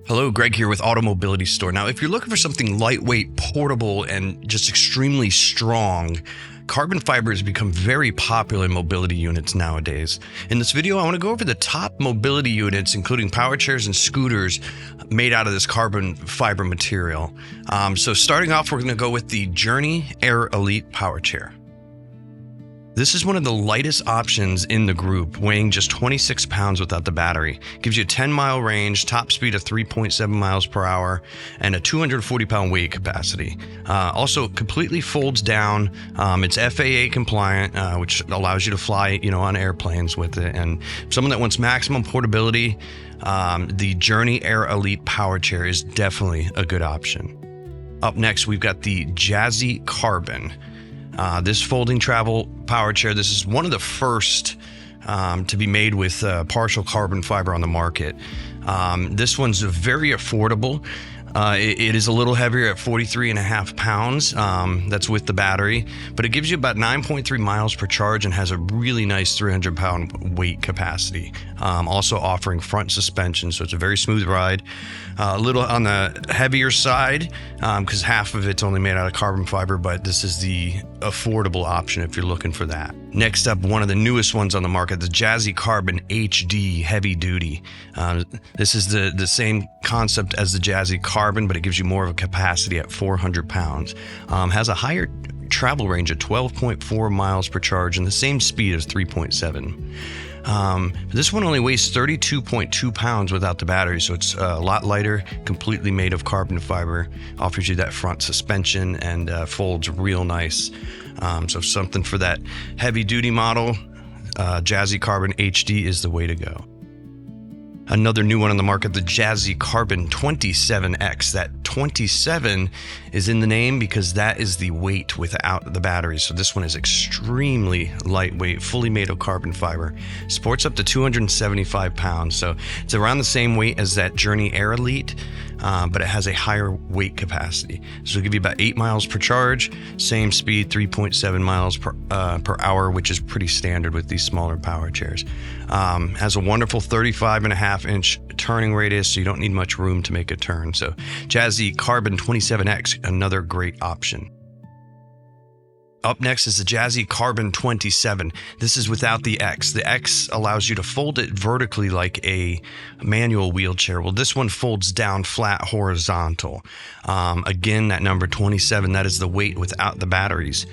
Hello, Greg here with Automobility Store. Now, if you're looking for something lightweight, portable, and just extremely strong, carbon fiber has become very popular in mobility units nowadays. In this video, I want to go over the top mobility units, including power chairs and scooters made out of this carbon fiber material. So starting off, we're going to go with the Journey Air Elite Power Chair. This is one of the lightest options in the group, weighing just 26 pounds without the battery. Gives you a 10-mile range, top speed of 3.7 miles per hour, and a 240-pound weight capacity. Also, completely folds down. It's FAA compliant, which allows you to fly, on airplanes with it. And someone that wants maximum portability, the Journey Air Elite Power Chair is definitely a good option. Up next, we've got the Jazzy Carbon. This folding travel power chair, this is one of the first to be made with partial carbon fiber on the market. This one's very affordable. It is a little heavier at 43.5 pounds. That's with the battery, but it gives you about 9.3 miles per charge and has a really nice 300-pound weight capacity. Also offering front suspension, so it's a very smooth ride. A little on the heavier side because half of it's only made out of carbon fiber, but this is the affordable option if you're looking for that. Next up, one of the newest ones on the market, the Jazzy Carbon HD Heavy Duty. This is the same concept as the Jazzy Carbon, but it gives you more of a capacity at 400 pounds. Has a higher travel range at 12.4 miles per charge and the same speed as 3.7. This one only weighs 32.2 pounds without the battery, so it's a lot lighter, completely made of carbon fiber, offers you that front suspension and folds real nice. So something for that heavy duty model, Jazzy Carbon HD is the way to go. Another new one on the market, the Jazzy Carbon 27X. That 27 is in the name because that is the weight without the battery. So this one is extremely lightweight, fully made of carbon fiber. Sports up to 275 pounds. So it's around the same weight as that Journey Air Elite, but it has a higher weight capacity. So it'll give you about 8 miles per charge, same speed, 3.7 miles per hour, which is pretty standard with these smaller power chairs. Has a wonderful 35.5-inch turning radius, so you don't need much room to make a turn. So Jazzy Carbon 27X, another great option. Up next is the Jazzy Carbon 27. This is without the X. The X allows you to fold it vertically like a manual wheelchair. Well, this one folds down flat horizontal. Again, that number 27, that is the weight without the batteries.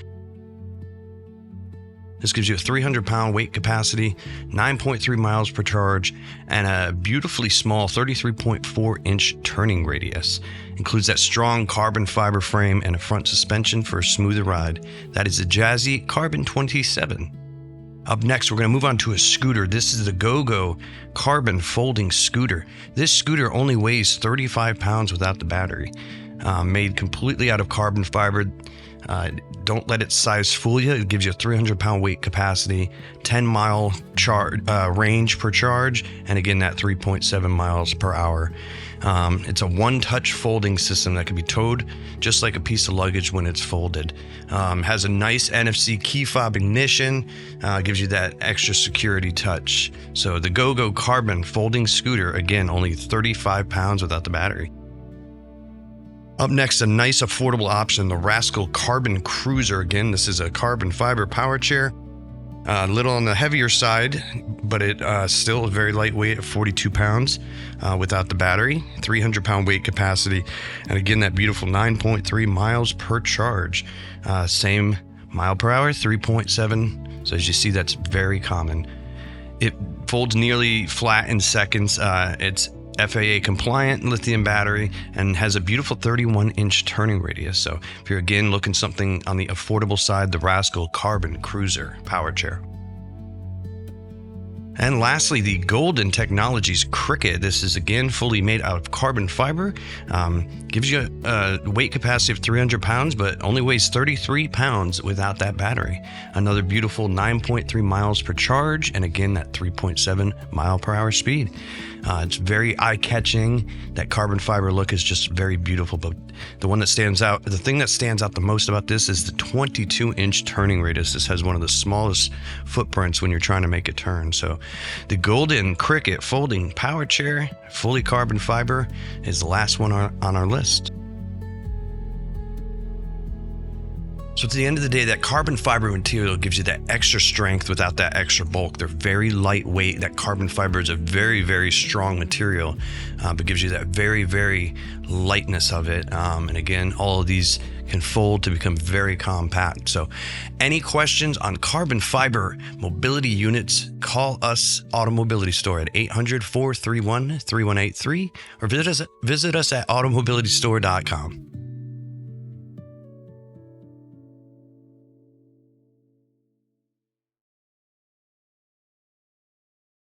This gives you a 300-pound weight capacity, 9.3 miles per charge, and a beautifully small 33.4-inch turning radius. Includes that strong carbon fiber frame and a front suspension for a smoother ride. That is the Jazzy Carbon 27. Up next, we're going to move on to a scooter. This is the GoGo Carbon Folding Scooter. This scooter only weighs 35 pounds without the battery. Made completely out of carbon fiber. Don't let its size fool you. It gives you a 300-pound weight capacity, 10-mile range per charge, and again, that 3.7 miles per hour. It's a one-touch folding system that can be towed just like a piece of luggage when it's folded. Has a nice NFC key fob ignition, gives you that extra security touch. So the GoGo Carbon Folding Scooter, again, only 35 pounds without the battery. Up next, a nice affordable option, the Rascal Carbon Cruiser. Again, this is a carbon fiber power chair. A little on the heavier side, but it still is very lightweight at 42 pounds without the battery, 300-pound weight capacity, and again, that beautiful 9.3 miles per charge. Same mile per hour, 3.7. So as you see, that's very common. It folds nearly flat in seconds. It's FAA compliant lithium battery and has a beautiful 31-inch turning radius. So if you're again looking something on the affordable side, the Rascal Carbon Cruiser power chair. And lastly, the Golden Technologies Cricket. This is again fully made out of carbon fiber. Gives you a weight capacity of 300 pounds, but only weighs 33 pounds without that battery. Another beautiful 9.3 miles per charge, and again, that 3.7 mile per hour speed. It's very eye-catching. That carbon fiber look is just very beautiful, but the thing that stands out the most about this is the 22-inch turning radius. This has one of the smallest footprints when you're trying to make a turn. So The golden Cricket folding power chair, fully carbon fiber, is the last one on our list. So at the end of the day, that carbon fiber material gives you that extra strength without that extra bulk. They're very lightweight. That carbon fiber is a very, very strong material, but gives you that very, very lightness of it. And again, all of these can fold to become very compact. So any questions on carbon fiber mobility units, call us Automobility Store at 800-431-3183 or visit us at automobilitystore.com.